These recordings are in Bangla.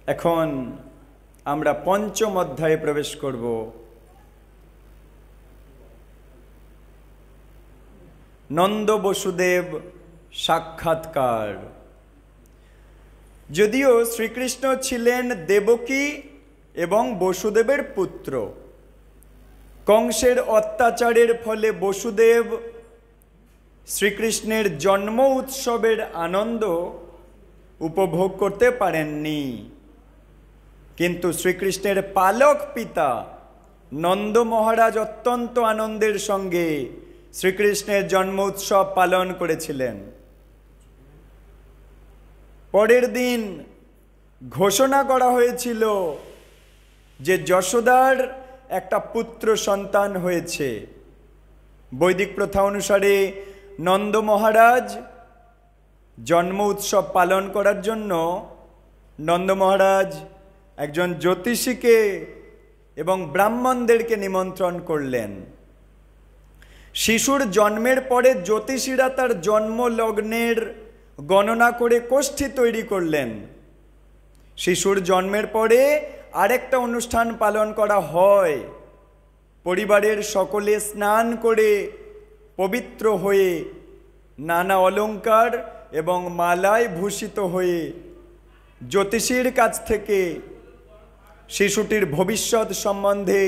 এখন আমরা পঞ্চম অধ্যায়ে প্রবেশ করব। নন্দ বসুদেব সাক্ষাৎকার। যদিও শ্রীকৃষ্ণ ছিলেন দেবকী এবং বসুদেবের পুত্র, কংসের অত্যাচারের ফলে বসুদেব শ্রীকৃষ্ণের জন্ম উৎসবের আনন্দ উপভোগ করতে পারেননি, কিন্তু শ্রীকৃষ্ণের পালক পিতা নন্দ মহারাজ অত্যন্ত আনন্দের সঙ্গে শ্রীকৃষ্ণের জন্ম উৎসব পালন করেছিলেন। পরের দিন ঘোষণা করা হয়েছিল যে যশোদার একটা পুত্র সন্তান হয়েছে। বৈদিক প্রথা অনুসারে নন্দ মহারাজ জন্ম উৎসব পালন করার জন্য নন্দ মহারাজ একজন জ্যোতিষীকে এবং ব্রাহ্মণদেরকে নিমন্ত্রণ করলেন। শিশুর জন্মের পরে জ্যোতিষীরা তার জন্ম লগ্নের গণনা করে কোষ্ঠী তৈরি করলেন। শিশুর জন্মের পরে আরেকটা অনুষ্ঠান পালন করা হয়। পরিবারের সকলে স্নান করে পবিত্র হয়ে নানা অলংকার এবং মালায় ভূষিত হয়ে জ্যোতিষীর কাছ থেকে শিশুটির ভবিষ্যৎ সম্বন্ধে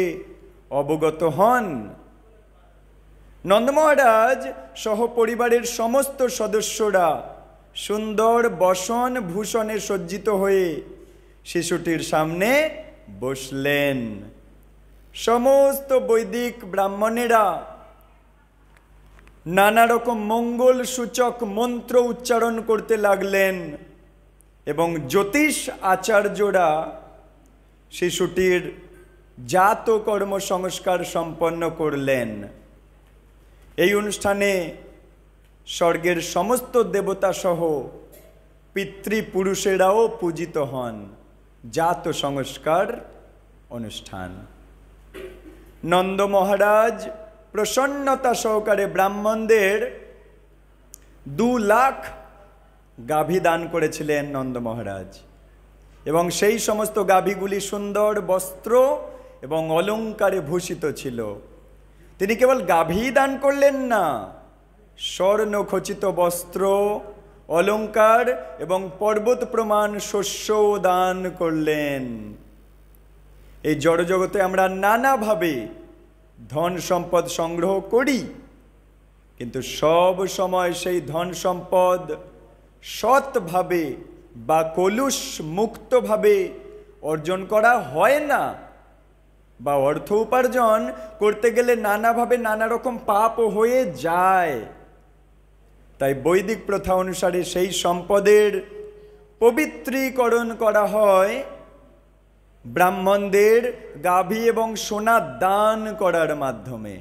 অবগত হন। নন্দ মহারাজ সহ পরিবারের সমস্ত সদস্যরা সুন্দর বসন ভূষণে সজ্জিত হয়ে শিশুটির সামনে বসলেন। সমস্ত বৈদিক ব্রাহ্মণেরা নানা রকম মঙ্গল সূচক মন্ত্র উচ্চারণ করতে লাগলেন এবং জ্যোতিষ আচার্যরা শিশুটির জাত কর্ম সংস্কার সম্পন্ন করলেন। এই অনুষ্ঠানে স্বর্গের সমস্ত দেবতা সহ পিতৃপুরুষেরাও পূজিত হন। জাত সংস্কার অনুষ্ঠান। নন্দ মহারাজ প্রসন্নতা সহকারে ব্রাহ্মণদের 2 লাখ গাভী দান করেছিলেন নন্দ মহারাজ, এবং সেই সমস্ত গাভীগুলি সুন্দর বস্ত্র এবং অলঙ্কারে ভূষিত ছিল। তিনি কেবল গাভী দান করলেন না, স্বর্ণ খচিত বস্ত্র, অলঙ্কার এবং পর্বত প্রমাণ শস্যও দান করলেন। এই জড়জগতে আমরা নানাভাবে ধন সম্পদ সংগ্রহ করি, কিন্তু সব সময় সেই ধন সম্পদ সৎভাবে বা কলুষ মুক্তভাবে অর্জন করা হয় না, বা অর্থ উপার্জন করতে গেলে নানাভাবে নানা রকম পাপও হয়ে যায়। তাই বৈদিক প্রথা অনুসারে সেই সম্পদের পবিত্রীকরণ করা হয় ব্রাহ্মণদের গাভী এবং সোনা দান করার মাধ্যমে।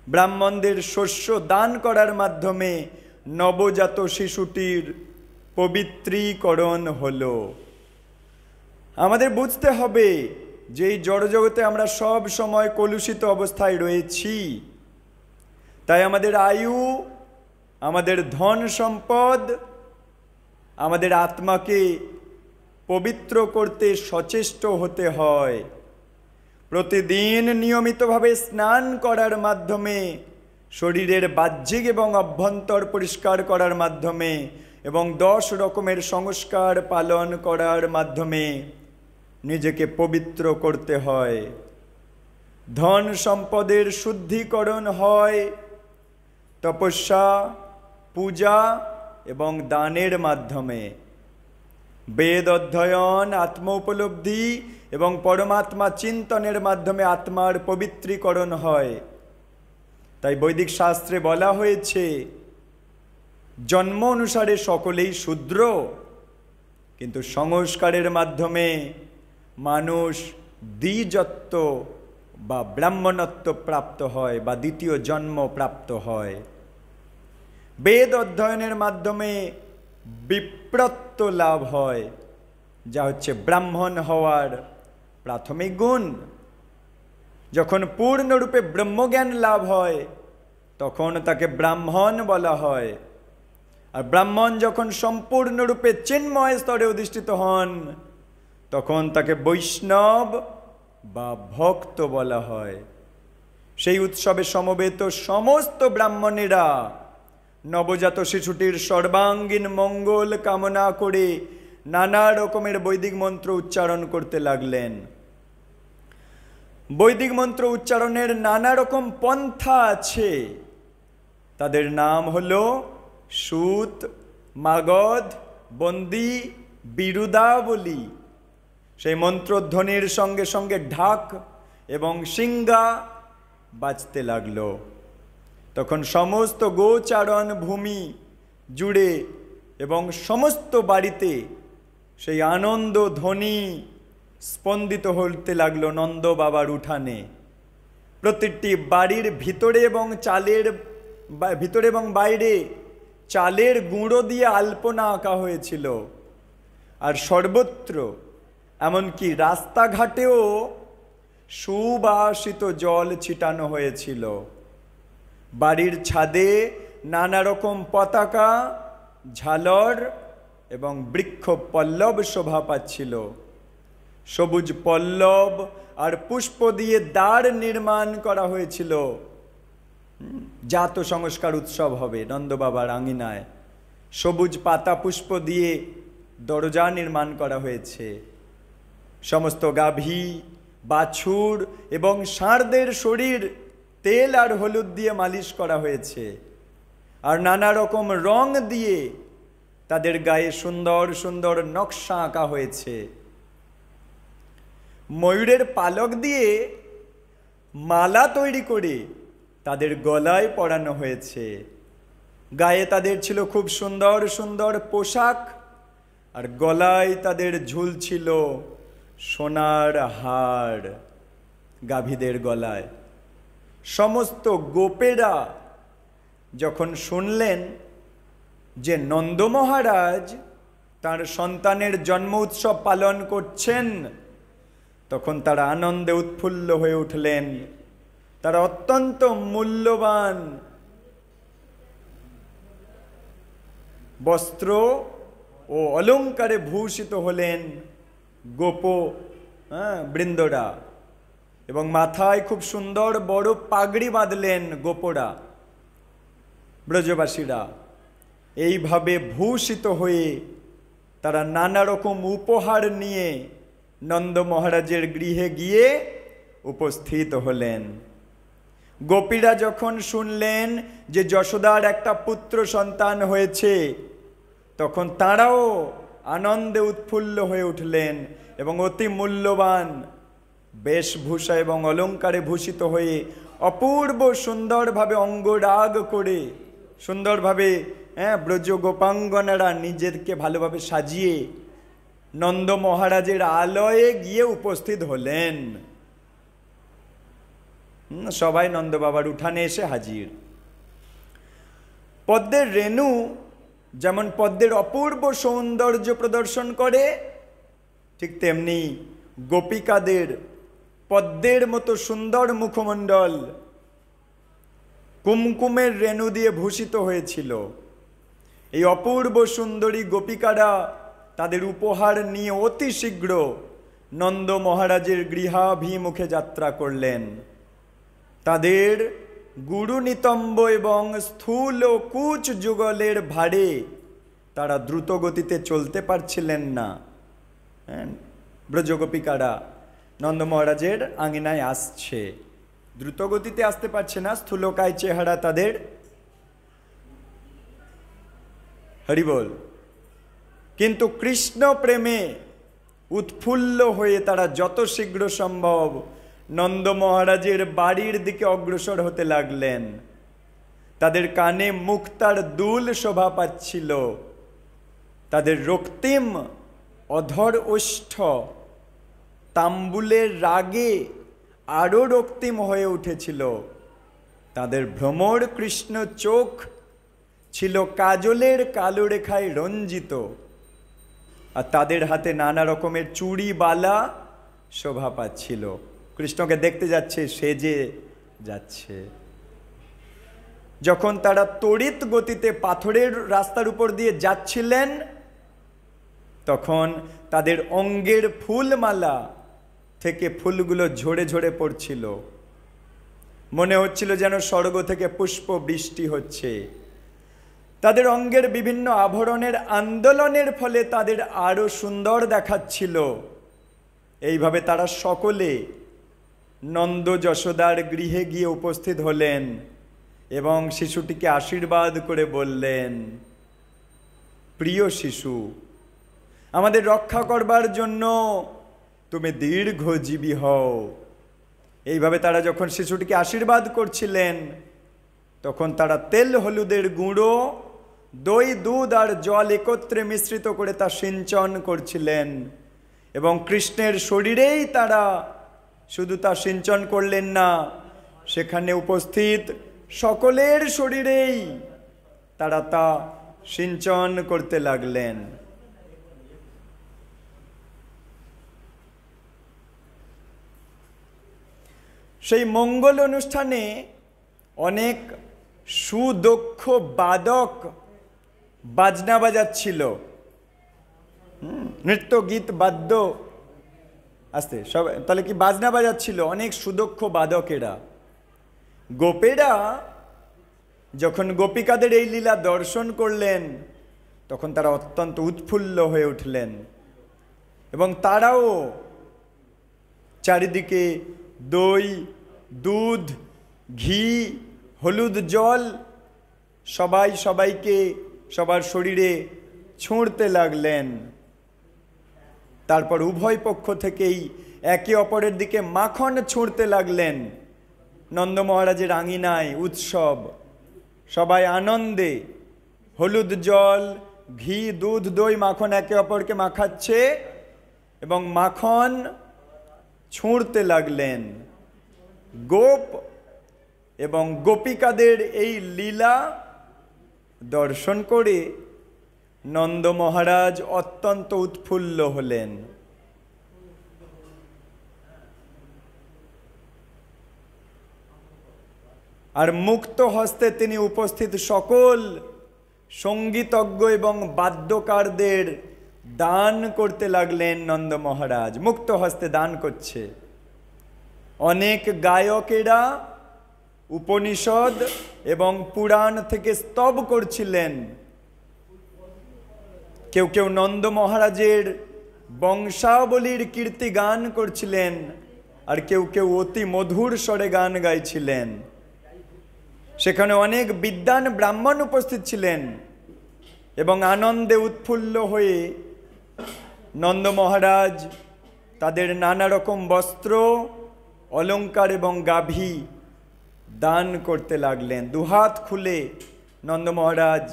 ব্রাহ্মণদের শস্য দান করার মাধ্যমে নবজাত শিশুটির পবিত্রীকরণ হলো। আমাদের বুঝতে হবে যে এই জড়জগতে আমরা সব সময় কলুষিত অবস্থায় রয়েছি। তাই আমাদের আয়ু, আমাদের ধন সম্পদ, আমাদের আত্মাকে পবিত্র করতে সচেষ্ট হতে হয়। প্রতিদিন নিয়মিতভাবে স্নান করার মাধ্যমে, শরীরের বাহ্যিক এবং অভ্যন্তর পরিষ্কার করার মাধ্যমে এবং 10 রকমের সংস্কার পালন করার মাধ্যমে নিজেকে পবিত্র করতে হয়। ধন সম্পদের শুদ্ধিকরণ হয় তপস্যা, পূজা এবং দানের মাধ্যমে। বেদ অধ্যয়ন, আত্ম উপলব্ধি এবং পরমাত্মা চিন্তনের মাধ্যমে আত্মার পবিত্রীকরণ হয়। তাই বৈদিক শাস্ত্রে বলা হয়েছে, জন্ম অনুসারে সকলেই শূদ্র, কিন্তু সংস্কারের মাধ্যমে মানুষ দ্বিজত্ব বা ব্রাহ্মণত্ব প্রাপ্ত হয় বা দ্বিতীয় জন্ম প্রাপ্ত হয়। বেদ অধ্যয়নের মাধ্যমে বিপ্রত্ব লাভ হয়, যা হচ্ছে ব্রাহ্মণ হওয়ার প্রাথমিক গুণ। যখন পূর্ণরূপে ব্রহ্মজ্ঞান লাভ হয় তখন তাকে ব্রাহ্মণ বলা হয়। আর ব্রাহ্মণ যখন সম্পূর্ণরূপে চিন্ময় স্তরে অধিষ্ঠিত হন তখন তাকে বৈষ্ণব বা ভক্ত বলা হয়। সেই উৎসবে সমবেত সমস্ত ব্রাহ্মণেরা নবজাত শিশুটির সর্বাঙ্গীন মঙ্গল কামনা করে নানা রকমের বৈদিক মন্ত্র উচ্চারণ করতে লাগলেন। বৈদিক মন্ত্র উচ্চারণের নানা রকম পন্থা আছে। তাদের নাম হলো সূত, মাগধ, বন্দী, বিরুদাবলী। সেই মন্ত্রধ্বনির সঙ্গে সঙ্গে ঢাক এবং সিঙ্গা বাজতে লাগলো। তখন সমস্ত গোচারণ ভূমি জুড়ে এবং সমস্ত বাড়িতে সেই আনন্দ ধ্বনি স্পন্দিত হতে লাগলো নন্দ বাবার উঠানে। প্রতিটি বাড়ির ভিতরে এবং বাইরে চালের গুঁড়ো দিয়ে আলপনা আঁকা হয়েছিল। আর সর্বত্র, এমনকি রাস্তাঘাটেও সুবাসিত জল ছিটানো হয়েছিল। বাড়ির ছাদে নানা রকম পতাকা, ঝালর এবং বৃক্ষ পল্লব শোভা পাচ্ছিল। সবুজ পল্লব আর পুষ্প দিয়ে দ্বার নির্মাণ করা হয়েছিল। জাত সংস্কার উৎসব হবে নন্দবাবার আঙিনায়। সবুজ পাতা পুষ্প দিয়ে দরজা নির্মাণ করা হয়েছে। সমস্ত গাভী, বাছুর এবং ষাঁড়দের শরীর তেল আর হলুদ দিয়ে মালিশ করা হয়েছে। আর নানা রকম রং দিয়ে তাদের গায়ে সুন্দর সুন্দর নকশা আঁকা হয়েছে। ময়ূরের পালক দিয়ে মালা তৈরি করে তাদের গলায় পরানো হয়েছে। গায়ে তাদের ছিল খুব সুন্দর সুন্দর পোশাক, আর গলায় তাদের ঝুলছিল সোনার হার গাভীদের গলায়। সমস্ত গোপেরা যখন শুনলেন যে নন্দ মহারাজ তার সন্তানের জন্ম উৎসব পালন করছেন, তখন তারা আনন্দে উৎফুল্ল হয়ে উঠলেন। তারা অত্যন্ত মূল্যবান বস্ত্র ও অলঙ্কারে ভূষিত হলেন গোপ বৃন্দরা, এবং মাথায় খুব সুন্দর বড় পাগড়ি বাঁধলেন গোপরা, ব্রজবাসীরা। এইভাবে ভূষিত হয়ে তারা নানা রকম উপহার নিয়ে নন্দ মহারাজের গৃহে গিয়ে উপস্থিত হলেন। গোপীরা যখন শুনলেন যে যশোদার একটা পুত্র সন্তান হয়েছে, তখন তাঁরাও আনন্দে উৎফুল্ল হয়ে উঠলেন এবং অতি মূল্যবান বেশভূষা এবং অলঙ্কারে ভূষিত হয়ে অপূর্ব সুন্দরভাবে অঙ্গরাগ করে সুন্দরভাবে ব্রজ গোপাঙ্গনারা নিজেদেরকে ভালোভাবে সাজিয়ে নন্দ মহারাজের আলয়ে গিয়ে উপস্থিত হলেন। সবাই নন্দ বাবার উঠানে এসে হাজির। পদ্মের রেণু যেমন পদ্মের অপূর্ব সৌন্দর্য প্রদর্শন করে, ঠিক তেমনি গোপিকাদের পদ্মের মতো সুন্দর মুখমণ্ডল কুমকুমের রেণু দিয়ে ভূষিত হয়েছিল। এই অপূর্ব সুন্দরী গোপিকারা তাদের উপহার নিয়ে অতি শীঘ্র নন্দ মহারাজের গৃহাভিমুখে যাত্রা করলেন। তাদের গুরু নিতম্ব এবং স্থূল ও কুচ যুগলের ভারে তারা দ্রুত গতিতে চলতে পারছিলেন না। ব্রজগোপিকারা নন্দ মহারাজের আঙিনায় আসছে, দ্রুত গতিতে আসতে পারছে না, স্থূলকায় চেহারা তাদের। হরিবল। কিন্তু কৃষ্ণ প্রেমে উৎফুল্ল হয়ে তারা যত শীঘ্র সম্ভব নন্দ মহারাজের বাড়ির দিকে অগ্রসর হতে লাগলেন। তাদের কানে মুক্তার দুল শোভা পাচ্ছিল, তাদের রক্তিম অধর ওষ্ঠ তাম্বুলের রাগে আরও রক্তিম হয়ে উঠেছিল। তাদের ভ্রমর কৃষ্ণ চোখ ছিল কাজলের কালো রেখায় রঞ্জিত, আর তাদের হাতে নানা রকমের চুড়ি বালা শোভা পাচ্ছিল। কৃষ্ণকে দেখতে যাচ্ছে, সেজে যাচ্ছে। যখন তারা তড়িৎ গতিতে পাথরের রাস্তার উপর দিয়ে যাচ্ছিলেন, তখন তাদের অঙ্গের ফুলমালা থেকে ফুলগুলো ঝরে ঝরে পড়ছিল। মনে হচ্ছিল যেন স্বর্গ থেকে পুষ্প বৃষ্টি হচ্ছে। তাদের অঙ্গের বিভিন্ন আভরণের আন্দোলনের ফলে তাদের আরো সুন্দর দেখাচ্ছিল। এইভাবে তারা সকলে নন্দ যশোদার গৃহে গিয়ে উপস্থিত হলেন এবং শিশুটিকে আশীর্বাদ করে বললেন, প্রিয় শিশু, আমাদের রক্ষা করবার জন্য তুমি দীর্ঘজীবী হও। এইভাবে তারা যখন শিশুটিকে আশীর্বাদ করছিলেন, তখন তারা তেল হলুদের গুঁড়ো, দই, দুধ আর জল একত্রে মিশ্রিত করে তা সিঞ্চন করছিলেন। এবং কৃষ্ণের শরীরেই তারা শুধু তা সিঞ্চন করলেন না, সেখানে উপস্থিত সকলের শরীরেই তারা তা সিঞ্চন করতে লাগলেন। সেই মঙ্গল অনুষ্ঠানে অনেক সুদক্ষ বাদক বাজনা বাজাচ্ছিল, নৃত্য, গীত, বাদ্য আসতে সব, তাহলে কি বাজনা বাজাচ্ছিল অনেক সুদক্ষ বাদকেরা। গোপেরা যখন গোপিকাদের এই লীলা দর্শন করলেন, তখন তারা অত্যন্ত উৎফুল্ল হয়ে উঠলেন এবং তারাও চারিদিকে দই, দুধ, ঘি, হলুদ জল সবাইকে সবার শরীরে ছুঁড়তে লাগলেন। তারপর উভয় পক্ষ থেকেই একে অপরের দিকে মাখন ছুঁড়তে লাগলেন। নন্দ মহারাজের আঙিনায় উৎসব, সবাই আনন্দে হলুদ জল, ঘি, দুধ, দই, মাখন একে অপরকে মাখাচ্ছে এবং মাখন ছুঁড়তে লাগলেন। গোপ এবং গোপিকাদের এই লীলা দর্শন করে নন্দ মহারাজ অত্যন্ত উৎফুল্ল হলেন। আর মুক্ত হস্তে তিনি উপস্থিত সকল সঙ্গীতজ্ঞ এবং বাদ্যকারদের দান করতে লাগলেন। নন্দ মহারাজ মুক্ত হস্তে দান করছে। অনেক গায়কেরা উপনিষদ এবং পুরাণ থেকে স্তব করছিলেন। কেউ কেউ নন্দ মহারাজের বংশাবলীর কীর্তি গান করছিলেন, আর কেউ কেউ অতি মধুর স্বরে গান গাইছিলেন। সেখানে অনেক বিদ্বান ব্রাহ্মণ উপস্থিত ছিলেন এবং আনন্দে উৎফুল্ল হয়ে নন্দ মহারাজ তাদের নানা রকম বস্ত্র, অলঙ্কার এবং গাভী দান করতে লাগলেন। দুহাত খুলে নন্দ মহারাজ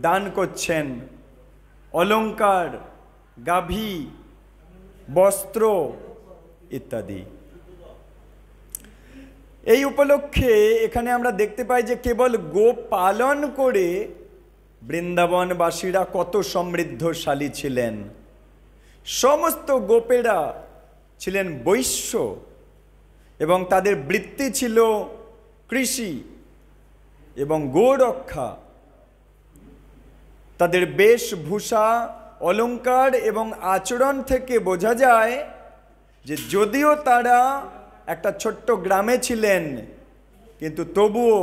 দান করছেন অলঙ্কার, গাভী, বস্ত্র ইত্যাদি। এই উপলক্ষে এখানে আমরা দেখতে পাই যে কেবল গোপ পালন করে বৃন্দাবনবাসীরা কত সমৃদ্ধশালী ছিলেন। সমস্ত গোপেরা ছিলেন বৈশ্য এবং তাদের বৃত্তি ছিল কৃষি এবং গোরক্ষা। তাদের বেশভূষা, অলঙ্কার এবং আচরণ থেকে বোঝা যায় যে যদিও তারা একটা ছোট্ট গ্রামে ছিলেন, কিন্তু তবুও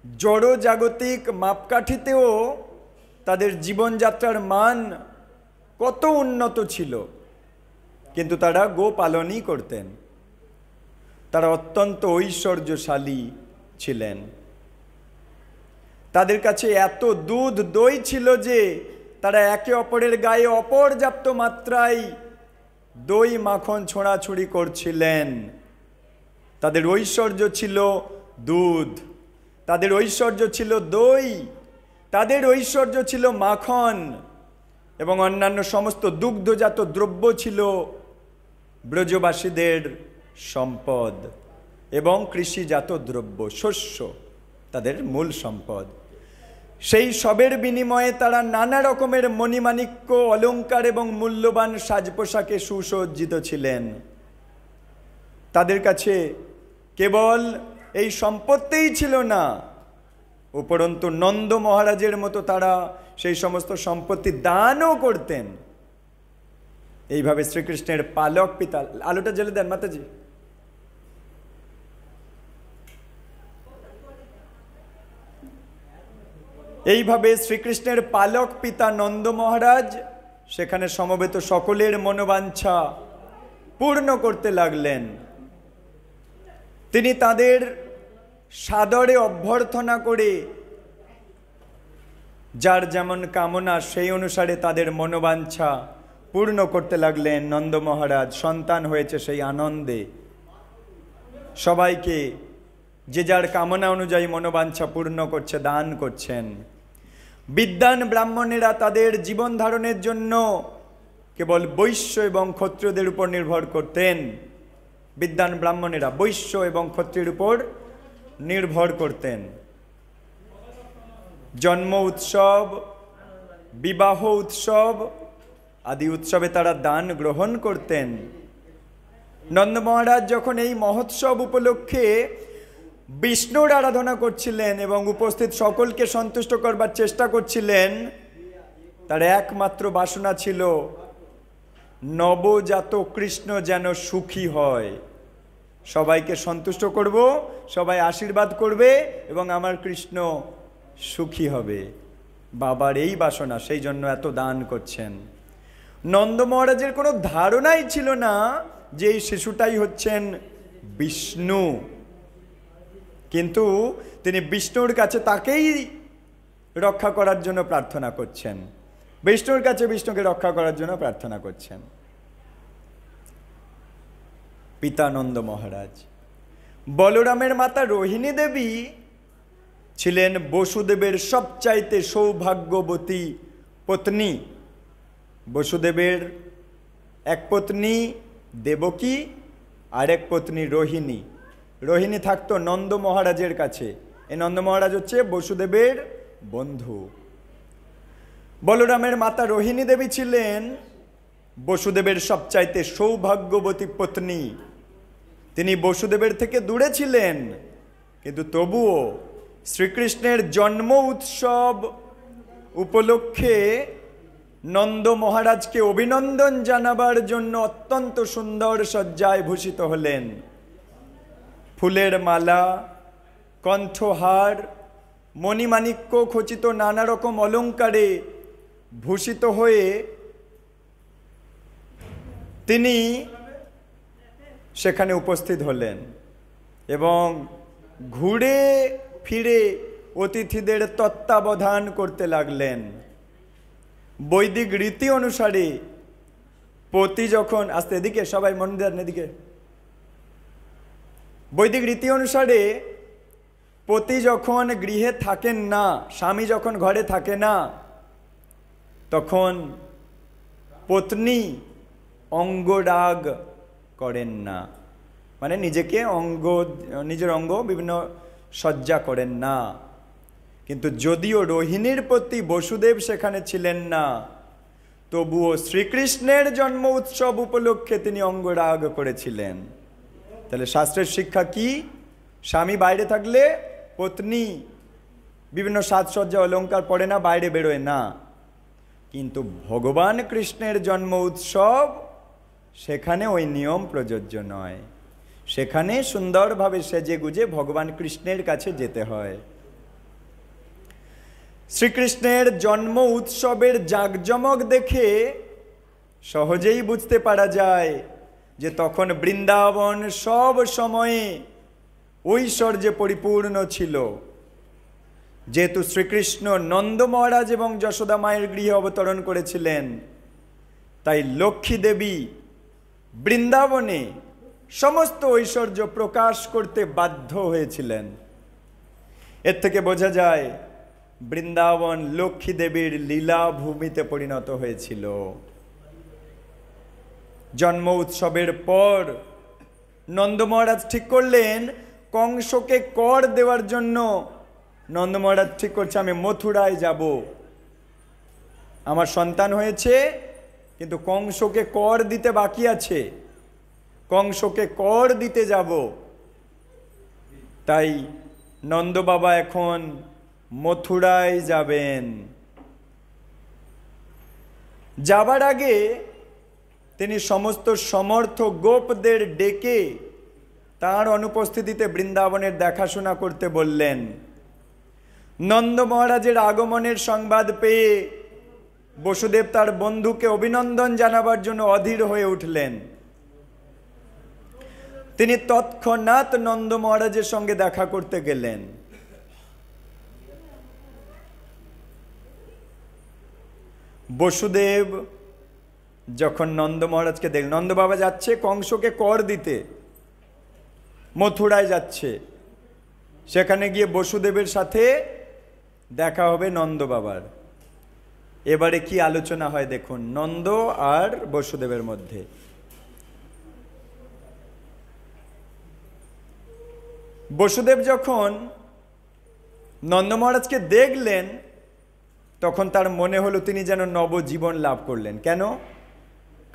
জড়জাগতিক মাপকাঠিতেও তাদের জীবনযাত্রার মান কত উন্নত ছিল। কিন্তু তারা গোপালনই করতেন। তারা অত্যন্ত ঐশ্বর্যশালী ছিলেন। তাদের কাছে এত দুধ, দই ছিল যে তারা একে অপরের গায়ে অপর্যাপ্ত মাত্রায় দই, মাখন ছোঁড়াছুড়ি করছিলেন। তাদের ঐশ্বর্য ছিল দুধ, তাদের ঐশ্বর্য ছিল দই, তাদের ঐশ্বর্য ছিল মাখন এবং অন্যান্য সমস্ত দুগ্ধজাত দ্রব্য ছিল ব্রজবাসীদের সম্পদ এবং কৃষিজাত দ্রব্য, শস্য তাদের মূল সম্পদ। সেই সবের বিনিময়ে তারা নানা রকমের মণিমাণিক্য, অলঙ্কার এবং মূল্যবান সাজ পোশাকে সুসজ্জিত ছিলেন। তাদের কাছে কেবল এই সম্পত্তিই ছিল না, উপরন্তু নন্দ মহারাজের মতো তারা সেই সমস্ত সম্পত্তি দানও করতেন। এইভাবে শ্রীকৃষ্ণের পালক পিতা, আলোটা জ্বেলে দেন মাতাজি। এইভাবে শ্রীকৃষ্ণের পালক পিতা নন্দ মহারাজ সেখানে সমবেত সকলের মনোবাঞ্ছা পূর্ণ করতে লাগলেন। তিনি তাদের সাদরে অভ্যর্থনা করে যার যেমন কামনা সেই অনুসারে তাদের মনোবাঞ্ছা পূর্ণ করতে লাগলেন। নন্দ মহারাজ সন্তান হয়েছে সেই আনন্দে সবাইকে যে যার কামনা অনুযায়ী মনোবাঞ্ছা পূর্ণ করছে, দান করছেন। বিদ্বান ব্রাহ্মণেরা তাদের জীবন ধারণের জন্য কেবল বৈশ্য এবং ক্ষত্রিয়দের উপর নির্ভর করতেন। বিদ্বান ব্রাহ্মণেরা বৈশ্য এবং ক্ষত্রিয়ের উপর নির্ভর করতেন। জন্ম উৎসব, বিবাহ উৎসব আদি উৎসবে তারা দান গ্রহণ করতেন। নন্দ মহারাজ যখন এই মহোৎসব উপলক্ষে বিষ্ণুর আরাধনা করছিলেন এবং উপস্থিত সকলকে সন্তুষ্ট করবার চেষ্টা করছিলেন, তার একমাত্র বাসনা ছিল নবজাত কৃষ্ণ যেন সুখী হয়। সবাইকে সন্তুষ্ট করব, সবাই আশীর্বাদ করবে এবং আমার কৃষ্ণ সুখী হবে। বাবার এই বাসনা, সেই জন্য এত দান করছেন। নন্দ মহারাজের কোনো ধারণাই ছিল না যে এই শিশুটাই হচ্ছেন বিষ্ণু, কিন্তু তিনি বিষ্ণুর কাছে তাকেই রক্ষা করার জন্য প্রার্থনা করছেন। বিষ্ণুর কাছে বিষ্ণুকে রক্ষা করার জন্য প্রার্থনা করছেন পিতা নন্দ মহারাজ। বলরামের মাতা রোহিণী দেবী ছিলেন বসুদেবের সবচাইতে সৌভাগ্যবতী পত্নী। বসুদেবের এক পত্নী দেবকী আর এক পত্নী রোহিণী। রোহিণী থাকতো নন্দ মহারাজের কাছে। এই নন্দ মহারাজ হচ্ছে বসুদেবের বন্ধু। বলরামের মাতা রোহিণী দেবী ছিলেন বসুদেবের সবচাইতে সৌভাগ্যবতী পত্নী। তিনি বসুদেবের থেকে দূরে ছিলেন, কিন্তু তবুও শ্রীকৃষ্ণের জন্ম উৎসব উপলক্ষে নন্দ মহারাজকে অভিনন্দন জানাবার জন্য অত্যন্ত সুন্দর সজ্জায় ভূষিত হলেন। ফুলের মালা, কণ্ঠহার, মণিমাণিক্য খচিত নানা রকম অলঙ্কারে ভূষিত হয়ে তিনি সেখানে উপস্থিত হলেন এবং ঘুরে ফিরে অতিথিদের তত্ত্বাবধান করতে লাগলেন। বৈদিক রীতি অনুসারে পতি যখন, আস্তে এদিকে সবাই মন দেন এদিকে, বৈদিক রীতি অনুসারে পতি যখন গৃহে থাকেন না, স্বামী যখন ঘরে থাকে না, তখন পত্নী অঙ্গরাগ করেন না, মানে নিজের অঙ্গ বিভিন্ন সজ্জা করেন না। কিন্তু যদিও রোহিণীর প্রতি বসুদেব সেখানে ছিলেন না, তবুও শ্রীকৃষ্ণের জন্ম উৎসব উপলক্ষে তিনি অঙ্গরাগ করেছিলেন। তাহলে শাস্ত্রের শিক্ষা কি? স্বামী বাইরে থাকলে পত্নী বিভিন্ন সাজসজ্জা অলঙ্কার পরে না, বাইরে বেরোয় না। কিন্তু ভগবান কৃষ্ণের জন্ম উৎসব, সেখানে ওই নিয়ম প্রযোজ্য নয়। সেখানে সুন্দরভাবে সেজে গুজে ভগবান কৃষ্ণের কাছে যেতে হয়। শ্রীকৃষ্ণের জন্ম উৎসবের জাঁকজমক দেখে সহজেই বুঝতে পারা যায় যে তখন বৃন্দাবন সব সময়ে ঐশ্বর্যে পরিপূর্ণ ছিল। যেহেতু শ্রীকৃষ্ণ নন্দ মহারাজ এবং যশোদা মায়ের গৃহে অবতরণ করেছিলেন, তাই লক্ষ্মী দেবী বৃন্দাবনে সমস্ত ঐশ্বর্য প্রকাশ করতে বাধ্য হয়েছিলেন। এর থেকে বোঝা যায় বৃন্দাবন লক্ষ্মী দেবীর লীলা ভূমিতে পরিণত হয়েছিল। জন্ম উৎসবের পর নন্দ মহারাজ ঠিক করলেন কংসকে কর দেওয়ার জন্য। নন্দ মহারাজ ঠিক করছে, আমি মথুরায় যাব, আমার সন্তান হয়েছে, কিন্তু কংসকে কর দিতে বাকি আছে, কংসকে কর দিতে যাব। তাই নন্দ বাবা এখন মথুরায় যাবেন। যাবার আগে তিনি সমস্ত সমর্থ গোপদের ডেকে তার অনুপস্থিতিতে বৃন্দাবনের দেখাশোনা করতে বললেন। নন্দ মহারাজের আগমনের সংবাদ পেয়ে বসুদেব তার বন্ধুকে অভিনন্দন জানাবার জন্য অধীর হয়ে উঠলেন। তিনি তৎক্ষণাৎ নন্দ মহারাজের সঙ্গে দেখা করতে গেলেন। বসুদেব যখন নন্দ মহারাজকে দেখলেন, নন্দ বাবা যাচ্ছে কংসকে কর দিতে, মথুরায় যাচ্ছে, সেখানে গিয়ে বসুদেবের সাথে দেখা হবে নন্দ বাবার। এবারে কি আলোচনা হয় দেখুন নন্দ আর বসুদেবের মধ্যে। বসুদেব যখন নন্দ মহারাজকে দেখলেন তখন তার মনে হলো তিনি যেন নবজীবন লাভ করলেন। কেন?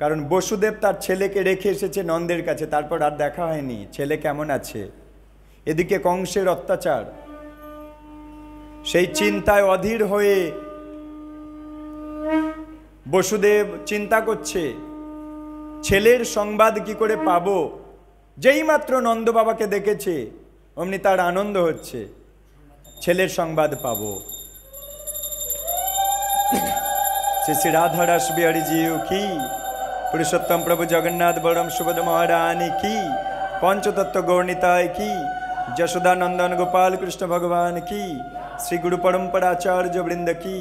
কারণ বসুদেব তার ছেলেকে রেখে এসেছে নন্দের কাছে, তারপর আর দেখা হয়নি ছেলে কেমন আছে। এদিকে কংসের অত্যাচার, সেই চিন্তায় অধীর হয়ে বসুদেব চিন্তা করছে ছেলের সংবাদ কি করে পাবো। যেই মাত্র নন্দ বাবাকে দেখেছে অমনি তার আনন্দ হচ্ছে, ছেলের সংবাদ পাবো। শ্রী শ্রী রাধা রাস বিহারী জিউ কি, পুরুষোত্তম প্রভু জগন্নাথ বরম সুবোধ মহারানী কি, পঞ্চতত্ত্ব গৌরনীতায় কি, যশোদানন্দন গোপাল কৃষ্ণ ভগবান কি, শ্রী গুরু পরম্পরাচার্য বৃন্দ কি,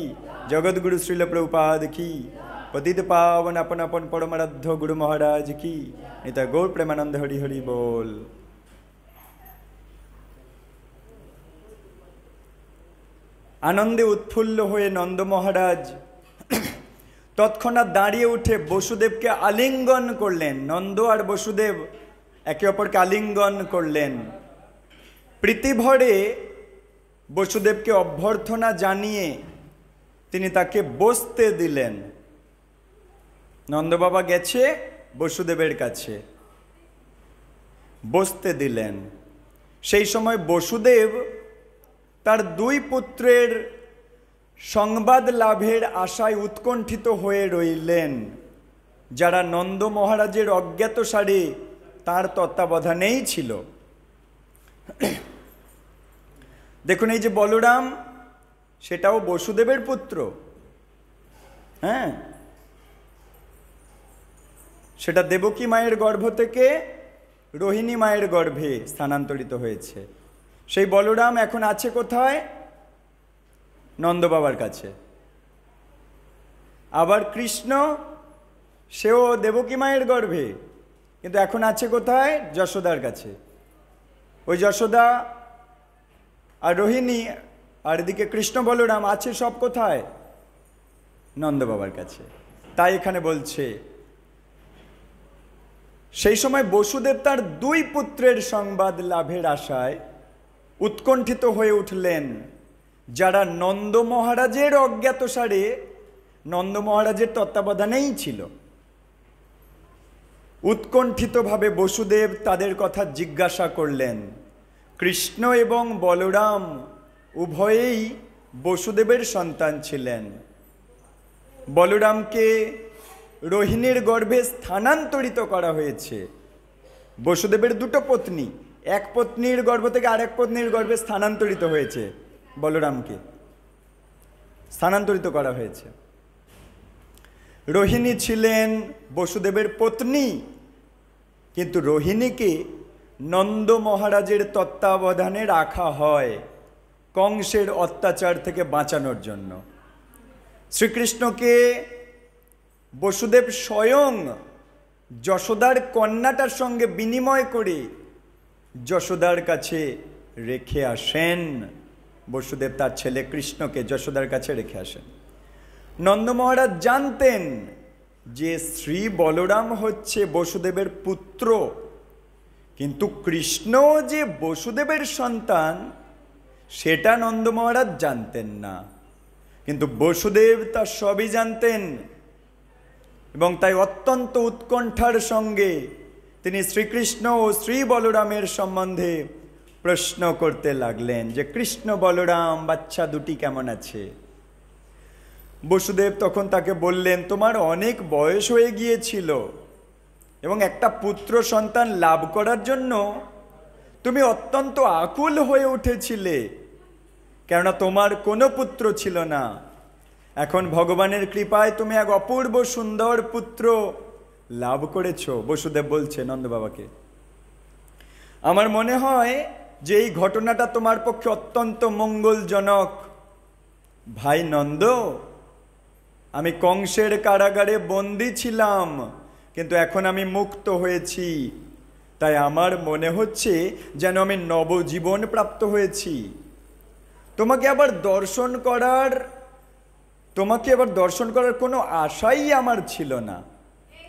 জগৎগুরু শ্রীল প্রভুপাদ কি, পতিত পাবন আপন আপন পরমারাধ্য গুরু মহারাজ কি, নিতা গৌর প্রেমানন্দ হরি হরি বল। আনন্দে উৎফুল্ল হয়ে নন্দ মহারাজ তৎক্ষণাৎ দাঁড়িয়ে উঠে বসুদেবকে আলিঙ্গন করলেন। নন্দ আর বসুদেব একে অপরকে আলিঙ্গন করলেন। প্রীতিভরে বসুদেবকে অভ্যর্থনা জানিয়ে তিনি তাকে বসতে দিলেন। নন্দবাবা গেছে বসুদেবের কাছে, বসতে দিলেন। সেই সময় বসুদেব তার দুই পুত্রের সংবাদ লাভের আশায় উৎকণ্ঠিত হয়ে রইলেন, যারা নন্দ মহারাজের অজ্ঞাতসারে তার তত্ত্বাবধানেই ছিল। দেখুন এই যে বলরাম, সেটাও বসুদেবের পুত্র। হ্যাঁ, সেটা দেবকী মায়ের গর্ভ থেকে রোহিণী মায়ের গর্ভে স্থানান্তরিত হয়েছে। সেই বলরাম এখন আছে কোথায়? নন্দ বাবার কাছে। আবার কৃষ্ণ, সেও দেবকী মায়ের গর্ভে, কিন্তু এখন আছে কোথায়? যশোদার কাছে। ওই যশোদা আর রোহিণী আর এদিকে কৃষ্ণ বলরাম আছে সব কোথায়? নন্দ বাবার কাছে। তাই এখানে বলছে সেই সময় বসুদেব তার দুই পুত্রের সংবাদ লাভের আশায় উৎকণ্ঠিত হয়ে উঠলেন, যারা নন্দ মহারাজের অজ্ঞাতসারে নন্দ মহারাজের তত্ত্বাবধানেই ছিল। উৎকণ্ঠিতভাবে বসুদেব তাদের কথা জিজ্ঞাসা করলেন। কৃষ্ণ এবং বলরাম উভয়েই বসুদেবের সন্তান ছিলেন। বলরামকে রোহিণীর গর্ভে স্থানান্তরিত করা হয়েছে। বসুদেবের দুটো পত্নী, এক পত্নীর গর্ভ থেকে আরেক পত্নীর গর্ভে স্থানান্তরিত হয়েছে। বলরামকে স্থানান্তরিত করা হয়েছে। রোহিণী ছিলেন বসুদেবের পত্নী, কিন্তু রোহিণীকে নন্দ মহারাজের তত্ত্বাবধানে রাখা হয় কংসের অত্যাচার থেকে বাঁচানোর জন্য। শ্রীকৃষ্ণকে বসুদেব স্বয়ং যশোদার কন্যাটার সঙ্গে বিনিময় করে যশোদার কাছে রেখে আসেন। বসুদেব তার ছেলে কৃষ্ণকে যশোদার কাছে রেখে আসেন। নন্দ মহারাজ জানতেন যে শ্রী বলরাম হচ্ছে বসুদেবের পুত্র, কিন্তু কৃষ্ণ যে বসুদেবের সন্তান সেটা নন্দ মহারাজ জানতেন না। কিন্তু বসুদেব তা সবই জানতেন এবং তাই অত্যন্ত উৎকণ্ঠার সঙ্গে তিনি শ্রীকৃষ্ণ ও শ্রী বলরামের সম্বন্ধে প্রশ্ন করতে লাগলেন যে কৃষ্ণ বলরাম বাচ্চা দুটি কেমন আছে। বসুদেব তখন তাকে বললেন, তোমার অনেক বয়স হয়ে গিয়েছিল, এবং একটা পুত্র সন্তান লাভ করার জন্য তুমি অত্যন্ত আকুল হয়ে উঠেছিলে, কেননা তোমার কোনো পুত্র ছিল না। এখন ভগবানের কৃপায় তুমি এক অপূর্ব সুন্দর পুত্র লাভ করেছ। বসুদেব বলছে নন্দ বাবাকে, আমার মনে হয় যে এই ঘটনাটা তোমার পক্ষে অত্যন্ত মঙ্গলজনক। ভাই নন্দ, আমি কংসের কারাগারে বন্দী ছিলাম, কিন্তু এখন আমি মুক্ত হয়েছি। তাই আমার মনে হচ্ছে যেন আমি নবজীবন প্রাপ্ত হয়েছি। তোমাকে আবার দর্শন করার কোনো আশাই আমার ছিল না,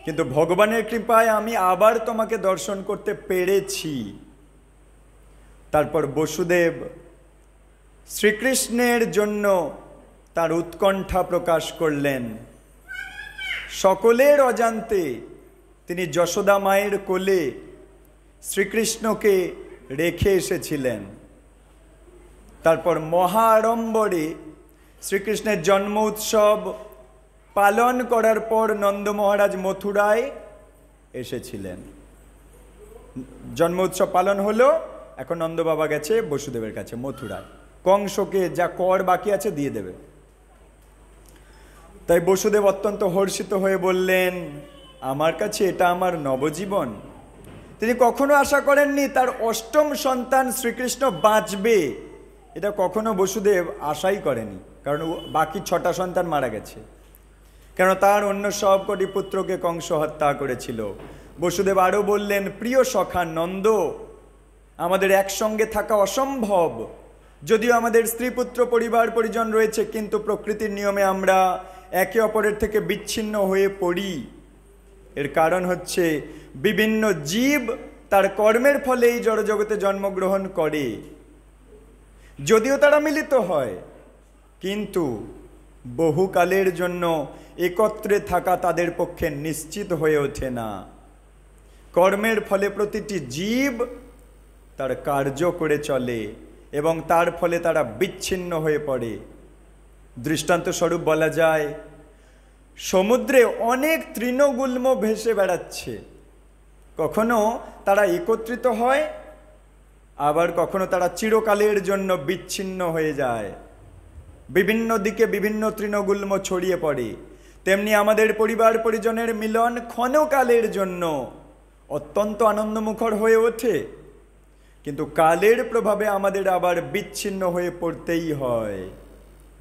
কিন্তু ভগবানের কৃপায় আমি আবার তোমাকে দর্শন করতে পেরেছি। তারপর বসুদেব শ্রীকৃষ্ণের জন্য তার উৎকণ্ঠা প্রকাশ করলেন। সকলের অজান্তে তিনি যশোদা মায়ের কোলে শ্রীকৃষ্ণকে রেখে এসেছিলেন। তারপর মহা আড়ম্বরে শ্রীকৃষ্ণের জন্ম উৎসব পালন করার পর নন্দ মহারাজ মথুরায় এসেছিলেন। জন্ম উৎসব পালন হলো, এখন নন্দ বাবা গেছে বসুদেবের কাছে মথুরায়, কংসকে যা কর বাকি আছে দিয়ে দেবে। তাই বসুদেব অত্যন্ত হর্ষিত হয়ে বললেন, আমার কাছে এটা আমার নবজীবন। তিনি কখনো আশা করেননি তার অষ্টম সন্তান শ্রীকৃষ্ণ বাঁচবে, এটা কখনো বসুদেব আশাই করেনি, কারণ বাকি 6টা সন্তান মারা গেছে, কেন তার অন্য সব কটি পুত্রকে কংস হত্যা করেছিল। বসুদেব আরও বললেন, প্রিয় সখা নন্দ, আমাদের একসঙ্গে থাকা অসম্ভব। যদিও আমাদের স্ত্রী পুত্র পরিবার পরিজন রয়েছে, কিন্তু প্রকৃতির নিয়মে আমরা একে অপরের থেকে বিচ্ছিন্ন হয়ে পড়ি। এর কারণ হচ্ছে বিভিন্ন জীব তার কর্মের ফলে এই জড়জগতে জন্মগ্রহণ করে। যদিও তারা মিলিত হয়, কিন্তু বহুকালের জন্য একত্রে থাকা তাদের পক্ষে নিশ্চিত হয়ে ওঠে না। কর্মের ফলে প্রতিটি জীব তার কার্য করে চলে এবং তার ফলে তারা বিচ্ছিন্ন হয়ে পড়ে। দৃষ্টান্ত স্বরূপ বলা যায়, সমুদ্রে অনেক তৃণগুল্ম ভেসে বেড়াচ্ছে, কখনো তারা একত্রিত হয়, আবার কখনো তারা চিরকালের জন্য বিচ্ছিন্ন হয়ে যায়, বিভিন্ন দিকে বিভিন্ন তৃণগুল্ম ছড়িয়ে পড়ে। তেমনি আমাদের পরিবার পরিজনের মিলন ক্ষণকালের জন্য অত্যন্ত আনন্দমুখর হয়ে ওঠে, কিন্তু কালের প্রভাবে আমাদের আবার বিচ্ছিন্ন হয়ে পড়তেই হয়।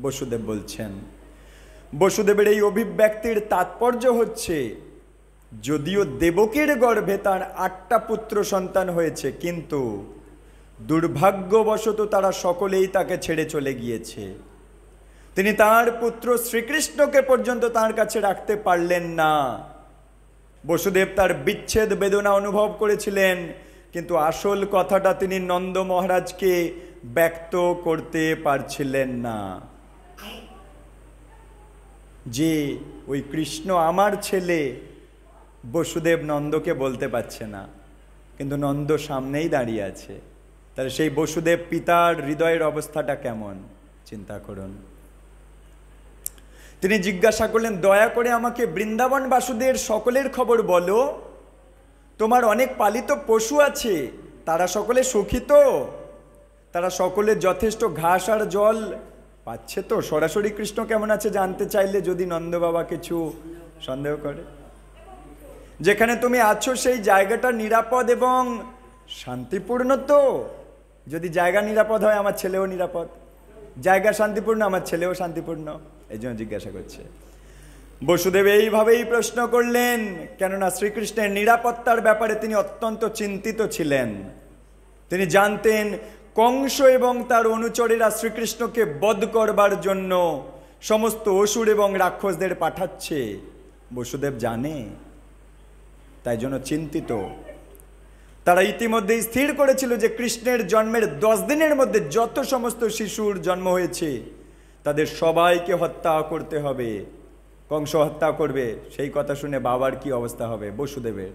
বসুদেব বলছেন, বসুদেবের এই অভিব্যক্তির তাৎপর্য হচ্ছে, যদিও দেবকীর গর্ভে তার 8টা পুত্র সন্তান হয়েছে, কিন্তু দুর্ভাগ্যবশত তারা সকলেই তাকে ছেড়ে চলে গিয়েছে। তিনি তার পুত্র শ্রীকৃষ্ণকে পর্যন্ত তার কাছে রাখতে পারলেন না। বসুদেব তার বিচ্ছেদ বেদনা অনুভব করেছিলেন, কিন্তু আসল কথাটা তিনি নন্দ মহারাজকে ব্যক্ত করতে পারছিলেন না, যে ওই কৃষ্ণ আমার ছেলে। বসুদেব নন্দকে বলতে পারছে না, কিন্তু নন্দ সামনেই দাঁড়িয়ে আছে। তাহলে সেই বসুদেব পিতার হৃদয়ের অবস্থাটা কেমন চিন্তা করুন। তিনি জিজ্ঞাসা করলেন, দয়া করে আমাকে বৃন্দাবন বাসুদের সকলের খবর বলো। তোমার অনেক পালিত পশু আছে, তারা সকলে সুখী তো? তারা সকলে যথেষ্ট ঘাস আর জল পাচ্ছে তো? সরাসরি কৃষ্ণ কেমন আছে জানতে চাইলে যদি নন্দ বাবা কিছু সন্দেহ করে। যেখানে তুমি আছো সেই জায়গাটা নিরাপদ এবং শান্তিপূর্ণ তো? যদি জায়গা নিরাপদ হয়, আমার ছেলেও নিরাপদ। জায়গা শান্তিপূর্ণ, আমার ছেলেও শান্তিপূর্ণ। এই জন্য জিজ্ঞাসা করছে। বসুদেব এইভাবেই প্রশ্ন করলেন, কেননা শ্রীকৃষ্ণের নিরাপত্তার ব্যাপারে তিনি অত্যন্ত চিন্তিত ছিলেন। তিনি জানতেন কংস এবং তার অনুচরেরা শ্রীকৃষ্ণকে বধ করবার জন্য সমস্ত অসুর এবং রাক্ষসদের পাঠাচ্ছে। বসুদেব জানে, তাই জন্য চিন্তিত। তারা ইতিমধ্যেই স্থির করেছিল যে কৃষ্ণের জন্মের 10 দিনের মধ্যে যত সমস্ত শিশুর জন্ম হয়েছে তাদের সবাইকে হত্যা করতে হবে। কংস হত্যা করবে, সেই কথা শুনে বাবার কি অবস্থা হবে বসুদেবের,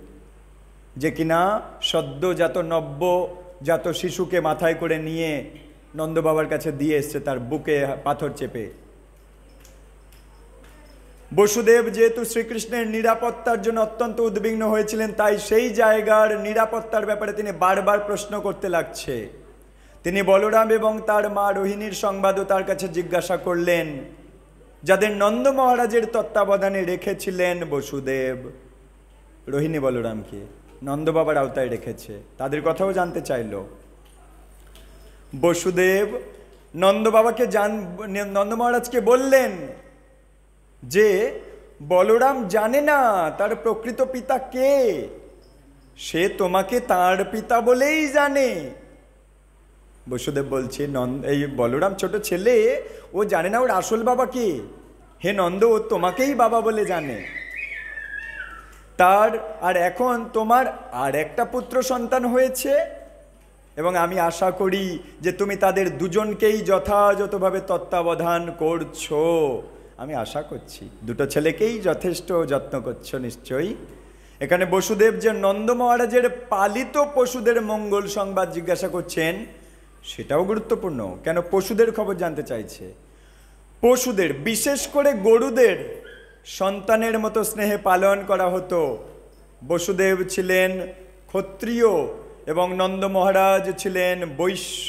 যে কিনা সদ্যজাত নব্যজাত শিশুকে মাথায় করে নিয়ে নন্দ বাবার কাছে দিয়ে এসছে তার বুকে পাথর চেপে। বসুদেব যেহেতু শ্রীকৃষ্ণের নিরাপত্তার জন্য অত্যন্ত উদ্বিগ্ন হয়েছিলেন, তাই সেই জায়গার নিরাপত্তার ব্যাপারে তিনি বারবার প্রশ্ন করতে লাগছে। তিনি বলরাম এবং তার মা রোহিণীর সংবাদও তার কাছে জিজ্ঞাসা করলেন, যাদের নন্দ মহারাজের তত্ত্বাবধানে রেখেছিলেন বসুদেব। রোহিণী বলরামকে নন্দ বাবার আওতায় রেখেছে, তাদের কথাও জানতে চাইল। বসুদেব নন্দ মহারাজকে বললেন যে বলরাম জানে না তার প্রকৃত পিতা কে, সে তোমাকে তার পিতা বলেই জানে। বসুদেব বলছে, এই বলরাম ছোট ছেলে, ও জানে না ওর আসল বাবা কে। হে নন্দ, ও তোমাকেই বাবা বলে জানে। তার আর এখন তোমার আর একটা পুত্র সন্তান হয়েছে, এবং আমি আশা করি যে তুমি তাদের দুজনকেই যথাযথভাবে তত্ত্বাবধান করছো। আমি আশা করছি দুটো ছেলেকেই যথেষ্ট যত্ন করছো নিশ্চয়ই। এখানে বসুদেব যে নন্দ মহারাজের পালিত পশুদের মঙ্গল সংবাদ জিজ্ঞাসা করছেন, সেটাও গুরুত্বপূর্ণ। কেন? পশুদের খবর জানতে চাইছে। পশুদের, বিশেষ করে গরুদের সন্তানের মতো স্নেহে পালন করা হতো। বসুদেব ছিলেন ক্ষত্রিয় এবং নন্দ মহারাজ ছিলেন বৈশ্য।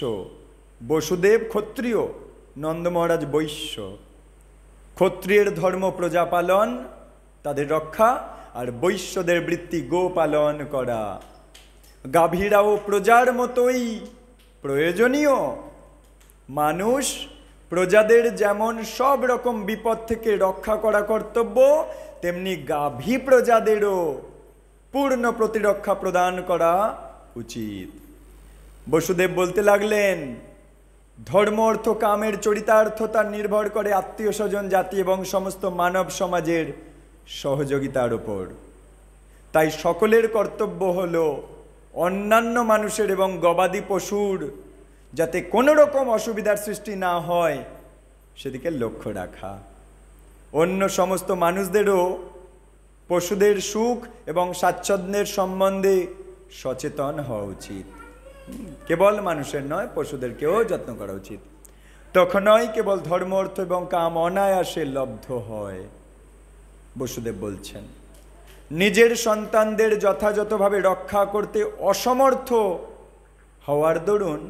বসুদেব ক্ষত্রিয়, নন্দ মহারাজ বৈশ্য। ক্ষত্রিয়ের ধর্ম প্রজা পালন, তাদের রক্ষা, আর বৈশ্যদের বৃত্তি গো পালন করা। গাভীরাও প্রজার মতোই প্রয়োজনীয়। মানুষ প্রজাদের যেমন সব রকম বিপদ থেকে রক্ষা করা কর্তব্য, তেমনি গাভী প্রজাদেরও পূর্ণ প্রতিরক্ষা প্রদান করা উচিত। বসুদেব বলতে লাগলেন, ধর্ম অর্থ কামের চরিতার্থতা নির্ভর করে আত্মীয় স্বজন, জাতি এবং সমস্ত মানব সমাজের সহযোগিতার উপর। তাই সকলের কর্তব্য হলো অন্যান্য মানুষের এবং গবাদি পশুর যাতে কোনো রকম অসুবিধার সৃষ্টি না হয় সেদিকে লক্ষ্য রাখা। অন্য সমস্ত মানুষদেরও পশুদের সুখ এবং স্বাচ্ছন্দ্যের সম্বন্ধে সচেতন হওয়া উচিত। কেবল মানুষের নয়, পশুদেরকেও যত্ন করা উচিত। তখনই কেবল ধর্ম অর্থ এবং কাম অনায়াসে লব্ধ হয়। বসুদেব বলছেন, নিজের সন্তানদের যথাযথভাবে রক্ষা করতে অসমর্থ হওয়ার দরুন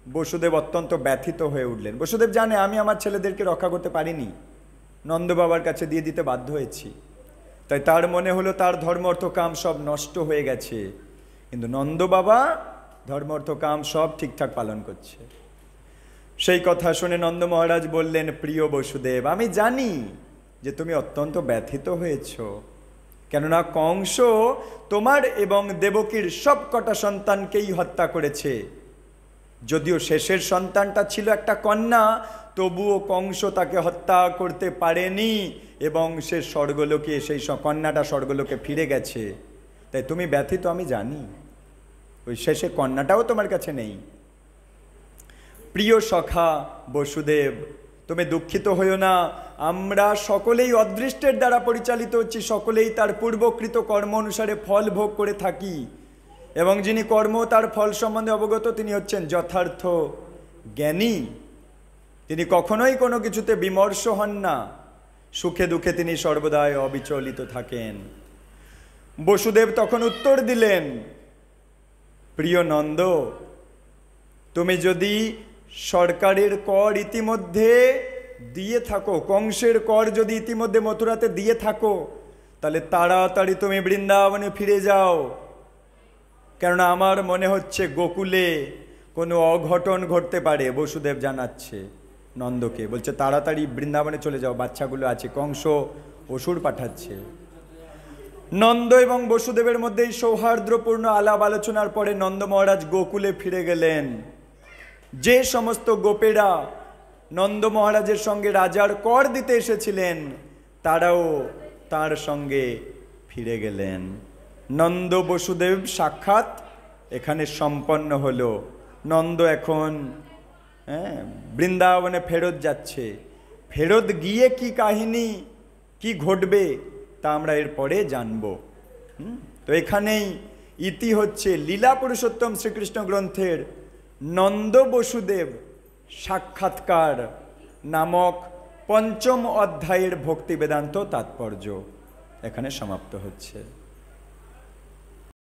বসুদেব অত্যন্ত ব্যথিত হয়ে উঠলেন। বসুদেব জানে, আমি আমার ছেলেদেরকে রক্ষা করতে পারিনি, নন্দ বাবার কাছে দিয়ে দিতে বাধ্য হয়েছি। তাই তার মনে হলো তার ধর্ম অর্থ কাম সব নষ্ট হয়ে গেছে, কিন্তু নন্দ বাবা ধর্ম অর্থ কাম সব ঠিকঠাক পালন করছে। সেই কথা শুনে নন্দ মহারাজ বললেন, প্রিয় বসুদেব, আমি জানি যে তুমি অত্যন্ত ব্যথিত হয়েছ, কেননা কংস তোমার এবং দেবকীর সব কটা সন্তানকেই হত্যা করেছে। যদিও শেষের সন্তানটা ছিল একটা কন্যা, তবুও কংস তাকে হত্যা করতে পারেনি এবং সে স্বর্গলোকে, সেই কন্যাটা স্বর্গলোকে ফিরে গেছে। তাই তুমি ব্যথিত আমি জানি, ওই শেষে কন্যাটাও তোমার কাছে নেই। প্রিয় সখা বসুদেব, তুমি দুঃখিত হইও না। আমরা সকলেই অদৃষ্টের দ্বারা পরিচালিত হচ্ছি, সকলেই তার পূর্বকৃত কর্ম অনুসারে ফল ভোগ করে থাকি, এবং যিনি কর্ম তার ফল সম্বন্ধে অবগত তিনি হচ্ছেন যথার্থ জ্ঞানী। তিনি কখনোই কোনো কিছুতে বিমর্ষ হন না, সুখে দুঃখে তিনি সর্বদাই অবিচলিত থাকেন। বসুদেব তখন উত্তর দিলেন, প্রিয় নন্দ, তুমি যদি সরকারের কর ইতিমধ্যে দিয়ে থাকো, কংসের কর যদি ইতিমধ্যে মথুরাতে দিয়ে থাকো, তাহলে তাড়াতাড়ি তুমি বৃন্দাবনে ফিরে যাও। কেননা আমার মনে হচ্ছে গোকুলে কোনো অঘটন ঘটতে পারে। বসুদেব জানাচ্ছে নন্দকে, বলছে তাড়াতাড়ি বৃন্দাবনে চলে যাও, বাচ্চাগুলো আছে, কংস অসুর পাঠাচ্ছে। নন্দ এবং বসুদেবের মধ্যে এই সৌহার্দ্যপূর্ণ আলাপ আলোচনার পরে নন্দ মহারাজ গোকুলে ফিরে গেলেন। যে সমস্ত গোপেরা নন্দ মহারাজের সঙ্গে রাজার কর দিতে এসেছিলেন তারাও তার সঙ্গে ফিরে গেলেন। নন্দ বসুদেব সাক্ষাৎ এখানে সম্পন্ন হলো। নন্দ এখন বৃন্দাবনে ফেরত যাচ্ছে। ফেরত গিয়ে কি কাহিনী, কি ঘটবে তা আমরা এরপরে জানব। তো এখানেই ইতি হচ্ছে লীলা পুরুষোত্তম শ্রীকৃষ্ণ গ্রন্থের নন্দ বসুদেব সাক্ষাৎকার নামক পঞ্চম অধ্যায়ের ভক্তি বেদান্ত তাৎপর্য এখানে সমাপ্ত হচ্ছে।